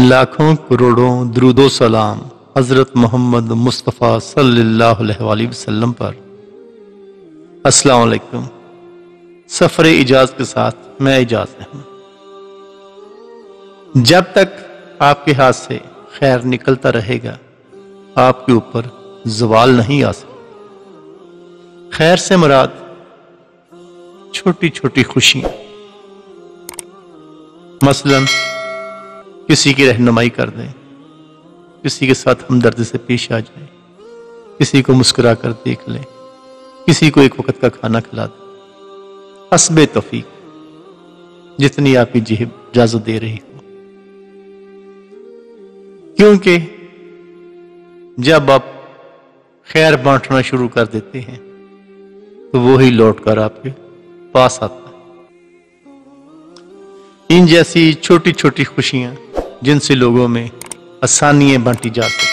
लाखों करोड़ों दुरूदो सलाम हजरत मोहम्मद मुस्तफ़ा सल्लल्लाहु अलैहि वसल्लम पर। अस्सलाम वालेकुम। सफर इजाज के साथ मैं इजाज हूं। जब तक आपके हाथ से खैर निकलता रहेगा आपके ऊपर ज़वाल नहीं आ सकता। खैर से मुराद छोटी छोटी खुशियां, मसलन किसी की रहनुमाई कर दें, किसी के साथ हमदर्दी से पेश आ जाए, किसी को मुस्कुरा कर देख लें, किसी को एक वक्त का खाना खिला दें, हस्बे तौफीक जितनी आपकी जेब इजाजत दे रही हो। क्योंकि जब आप खैर बांटना शुरू कर देते हैं तो वो ही लौट कर आपके पास आता है। इन जैसी छोटी छोटी खुशियां जिनसे लोगों में आसानियां बांटी जा सकती